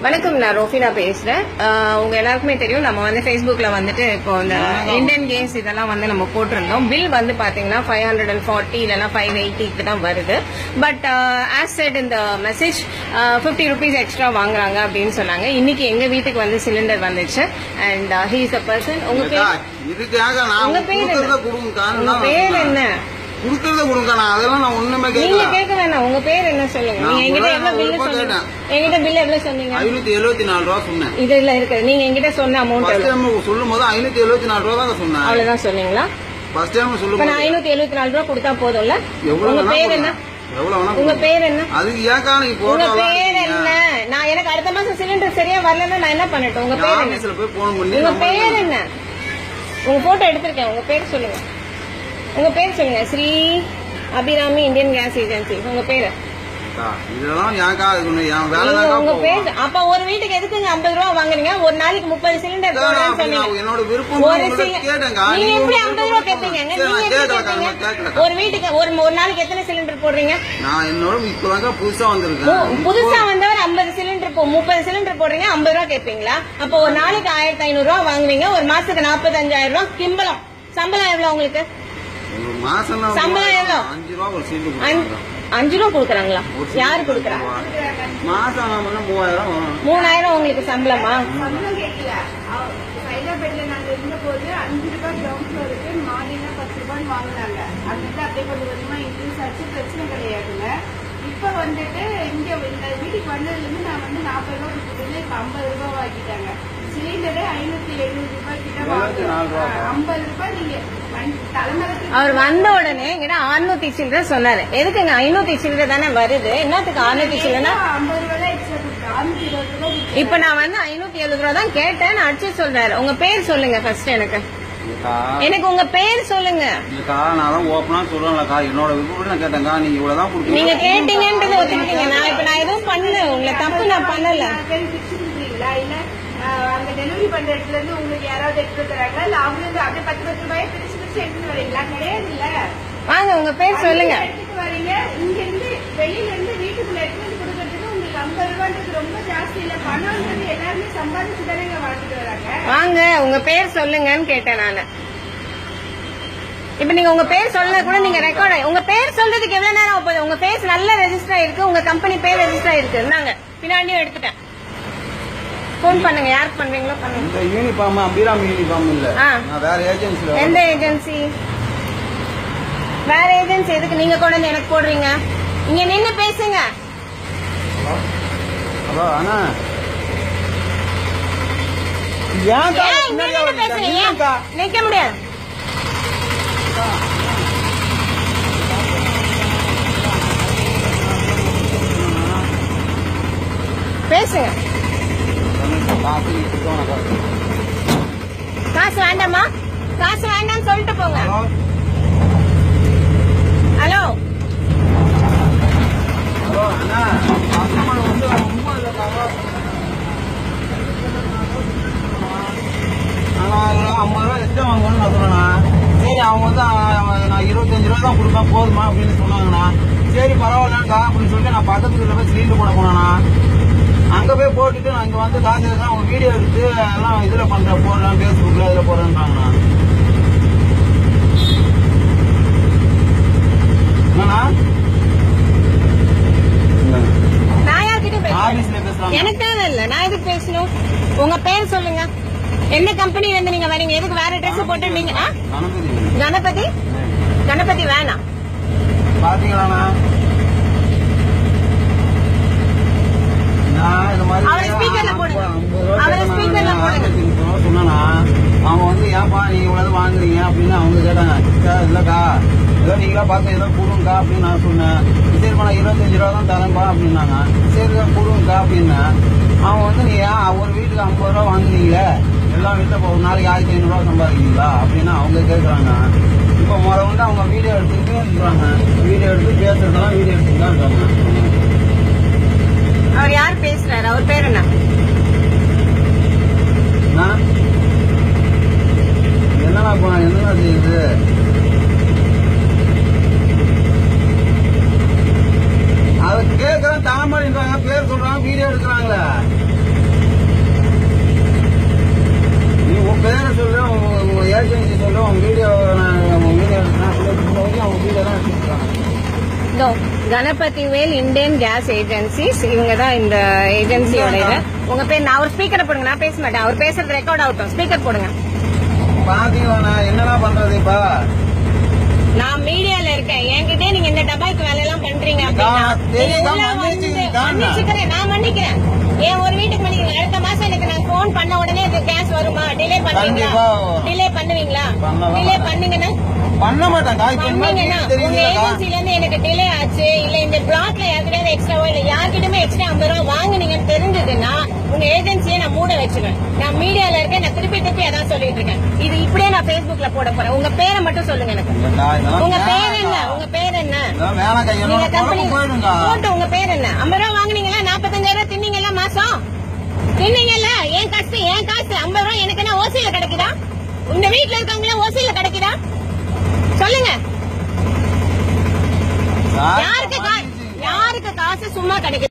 வணக்கம், நான் ரோஃபினா பேசுறேன். உங்க எல்லாருக்குமே தெரியும், நம்ம வந்து ஃபேஸ்புக்ல வந்துட்டு இப்போ இந்த இந்தியன் கேம்ஸ் இதெல்லாம் வந்து நம்ம போட்டிருந்தோம். பில் வந்து பாத்தீங்கன்னா 540 இல்லைன்னா 580 தான் வருது. பட் ஆஸ் செட் இந்த மெசேஜ் 50 rupees எக்ஸ்ட்ரா வாங்குறாங்க அப்படின்னு சொன்னாங்க. இன்னைக்கு எங்க வீட்டுக்கு வந்து சிலிண்டர் வந்துச்சு. And he is a person. உங்க பேர் என்ன? குடுக்கறத கொடுங்க. அதெல்லாம் நான் ஒண்ணுமே நீங்க கேட்க வேணாம். உங்க பேர் என்ன சொல்லுங்க. நீங்க என்கிட்ட எவ்வளவு பில் சொன்னீங்க? என்கிட்ட பில் எவ்வளவு சொன்னீங்க? 574 ரூபா சொன்னேன். இதுல இருக்கு. நீங்க என்கிட்ட சொன்ன அமௌண்ட் சொல்லும் போது 574 ரூபா தான் சொன்னேன். அவ்வளவுதான் சொன்னீங்களா? ஃபர்ஸ்ட் டைம் சொல்லும் போது 574 ரூபா கொடுத்தா போதும்ல? உங்க பேர் என்ன? உங்க பேர் என்ன? அதுக்கு ஏக்கா நீ உங்க பேர் என்ன? நான் எனக்கு அடுத்த மாசம் சிலிண்டர் சரியா வரலன்னா நான் என்ன பண்ணட்டும்? உங்க பேர் என்ன? உங்க பேர் என்ன? உங்க போட்டோ எடுத்திருக்கேன். உங்க பேர் சொல்லுங்க. உங்க பேர் சொல்லுங்க. Shri Abirami Indian gas agency. உங்க பேரு? உங்க பேர். அப்ப ஒரு வீட்டுக்கு எதுக்குங்க 50 ரூபா வாங்குறீங்க? ஒரு நாளைக்கு 30 சிலிண்டர் போடுறேன்னு சொன்னீங்க. நீங்க எப்படி 50 ரூபா கேட்பீங்க? ஒரு வீட்டுக்கு ஒரு நாளைக்கு எத்தனை சிலிண்டர் போடுறீங்க? புதுசா வந்தவர் 50 சிலிண்டர் 30 சிலிண்டர் போடுறீங்க, 50 ரூபா கேட்பீங்களா? அப்ப ஒரு நாளைக்கு 1500 ரூபா வாங்குவீங்க. ஒரு மாசத்துக்கு 45,000 ரூபா கிம்பளம். சம்பளம் எவ்வளவு உங்களுக்கு? சம்பளம் எவ்வளவு? 5 ரூபா கொடுக்குறாங்களா? யாரு கொடுக்குறாங்க? 3000 உங்களுக்கு சம்பளமா? ஹைதராபாத்ல நாங்க இருந்த போது 5 ரூபாய் கிரவுண்ட் ஃப்ளோருக்கு மார்னிங்கா 10 ரூபாய் வாங்கினாங்க. அதுக்கு அப்படியே கொஞ்சம் கொஞ்சமா இன்க்ரீஸ் ஆச்சு. பிரச்சனை கிடையாதுங்க. இப்ப வந்துட்டு இங்க இந்த வீட்டுக்கு வந்ததுல இருந்து நான் வந்து 40 ரூபாய் கொடுத்துட்டு இப்ப 50 ரூபாய் வாங்கிட்டாங்க. சிலிண்டரே 570 ரூபாய் கிட்ட வாங்குறாங்க. 50 ரூபாய் நீங்க அவர் வந்த உடனே என்கிட்ட 600 சில்லற சொன்னாரு. எதுக்குங்க 500 சில்லற தானே வருது? என்னத்துக்கு 600 சில்லறா? 50 ரூபாய் எக்ஸ்ட்ரா கொடுத்தா 620 ரூபாய். இப்ப நான் வந்து 570 ரூபாய் தான் கேட்டேன். நான் அடிச்சு சொல்றாரு. உங்க பேர் சொல்லுங்க ஃபர்ஸ்ட். எனக்கு உங்க பேர் சொல்லுங்க. நீங்க கேட்டீங்கன்றது ஒத்துக்கிட்டீங்க. நான் எதுவும் பண்ணல. உங்களை தப்பு நான் பண்ணல. அங்க டெலிவரி பண்ற இடத்துல இருந்து உங்களுக்கு யாராவது எடுத்து தராங்களா? இல்ல அவங்க வந்து அப்படியே 10 ரூபாய் பிரிச்சு பிரிச்சு எடுத்துட்டு வரீங்களா? கிடையாது. இல்ல வாங்க, உங்க பேர் சொல்லுங்க. எடுத்துட்டு வரீங்க. இங்க இருந்து வெளியில இருந்து வீட்டுக்குள்ள எடுத்து கொடுக்கறதுக்கு உங்களுக்கு 50 ரூபாய்ன்றது ரொம்ப ஜாஸ்தி இல்ல? பணம்ன்றது எல்லாருமே சம்பாதிச்சு தானே வாங்கிட்டு வராங்க. வாங்க, உங்க பேர் சொல்லுங்கன்னு கேட்டேன் நானு. இப்ப நீங்க உங்க பேர் சொல்ல கூட நீங்க ரெக்கார்ட். உங்க பேர் சொல்றதுக்கு எவ்வளவு நேரம் ஆகுது? உங்க பேர் நல்ல ரெஜிஸ்டர் ஆயிருக்கு. உங்க கம்பெனி பேர் ரெஜிஸ்டர் ஆயிருக்கு. நாங்க பின்னாடியும் எடுத்துட்டேன். போன் பண்ணுங்க. யாருக்கு பண்றீங்களோ பண்ணுங்க. இந்த யூனிஃபார்ம் அபிராமி யூனிஃபார்ம் இல்ல. நான் வேற ஏஜென்சில. எந்த ஏஜென்சி? வேற ஏஜென்சி எதுக்கு நீங்க கொண்டு வந்து எனக்கு போடுறீங்க? இங்க நின்னு பேசுங்க. ஹலோ அண்ணா, நிக்க முடியாது. பேசுங்க. காசு வேண்டாமா? காசு வேண்டாம்னு சொல்லிட்டு போங்க. ஹலோ அண்ணா, கஸ்டமர் வந்து ரொம்ப இல்லைக்காக 50 ரூபா எக்ஸ்ட்ரா வாங்கணும்னு நான் சொன்னேண்ணா. சரி, அவங்க வந்து நான் 25 ரூபா தான் கொடுப்பேன் போதுமா அப்படின்னு சொன்னாங்கண்ணா. சரி பரவாயில்லக்கா அப்படின்னு சொல்லிட்டு நான் பக்கத்துல போய் சிலிண்டர் போட போனேண்ணா. அங்க போய் போட்டுட்டு நான் இங்க வந்து காசு எடுத்து அவங்க வீடியோ எடுத்து எல்லாம் இதுல பண்றேன், போடுறேன், பேஸ்புக்ல இதுல போடுறேன்றாங்கண்ணா. என்னண்ணா? நான் யார்கிட்ட பேசுறேன்? எனக்கு தேவை இல்ல. நான் எதுக்கு பேசணும்? உங்க பேர் சொல்லுங்க. எந்த கம்பெனில இருந்து நீங்க வரீங்க? எதுக்கு வேற ட்ரெஸ் போட்டு நீங்க? கணபதி. கணபதி வேணாம். பாத்தீங்களாண்ணா, அவங்க வந்து ஏன்பா நீங்க இவ்வளவு வாங்குறீங்க அப்படின்னு அவங்க கேட்டாங்க. இல்லக்கா ஏதோ நீங்களா பார்த்து ஏதோ கொடுங்கக்கா அப்படின்னு நான் சொன்னேன். சரிப்பா நான் 25 ரூபா தான் தரேன்பா அப்படின்னாங்க. சரி கொடுங்கக்கா அப்படின்னு. அவங்க வந்து நீ ஒரு வீட்டுக்கு 50 ரூபா வாங்குறீங்களே, எல்லா வீட்டில் ஒரு நாளைக்கு 1500 ரூபா சம்பாதிக்கிறீங்களா அப்படின்னு அவங்க கேட்குறாங்க. இப்போ முறை வந்து அவங்க வீடியோ எடுத்துக்கிட்டு இருக்கிறாங்க. வீடியோ எடுத்து பேசுறதெல்லாம் வீடியோ எடுத்துக்கிட்டாங்க. அவர் யார் பேசுறாரு? அவர் பேர் என்ன? என்னன்னா செய்யுது? அதை கேட்கறேன். தாமரை பேர் சொல்றாங்க, வீடியோ எடுக்கிறாங்களே. கணபதி வேல் இந்தியன் கேஸ் ஏஜென்சிஸ், இவங்க தான் இந்த ஏஜென்சியோட இது. உங்க பேர் நான் ஒரு ஸ்பீக்கரை போடுங்க, நான் பேச மாட்டேன், அவர் பேசுறது ரெக்கார்ட் ஆகட்டும். ஸ்பீக்கர் போடுங்க. பாத்தீங்களா என்னடா பண்றது இப்ப? நான் மீடியால இருக்கேன், என்கிட்ட நீங்க இந்த டபாய்க்கு வேலை எல்லாம் பண்றீங்க மன்னிச்சுக்கிறேன், நான் மன்னிக்கிறேன். ஏன் ஒரு வீட்டுக்கு மன்னிக்கிறேன், அடுத்த மாசம் எனக்கு நான் போன் பண்ண உடனே இது கேஸ் வருமா? டிலே பண்ணுவீங்களா? டிலே பண்ணுவீங்களா? டிலே பண்ணீங்கன்னா பண்ண மாட்டாங்க. உங்க ஏஜென்சில இருந்து எனக்கு டிலே ஆச்சு, இல்ல இந்த பிளாட்ல யாருக்கிட்ட எக்ஸ்ட்ராவோ இல்ல யார்கிட்டயுமே எக்ஸ்ட்ரா 50 ரூபாய் வாங்குனீங்கன்னு தெரிஞ்சதுன்னா உங்க ஏஜென்சியை நான் மூட வச்சிருவேன். நான் மீடியால இருக்கேன், நான் திருப்பி அதான் சொல்லிட்டு இருக்கேன். இது இப்படியே நான் Facebookல போட போறேன். உங்க பேரை மட்டும் சொல்லுங்க எனக்கு. உங்க பேர் என்ன? உங்க பேர் என்ன? நீங்க கம்பெனி போட்டு உங்க பேர் என்ன? 50 ரூபாய் வாங்குனீங்களா? 45,000 தின்னீங்களா மாசம்? தின்னீங்கல்ல? என் காசு 50 ரூபாய் எனக்கு என்ன ஓசியில கிடைக்குதா? இந்த வீட்டுல இருக்கவங்களே ஓசி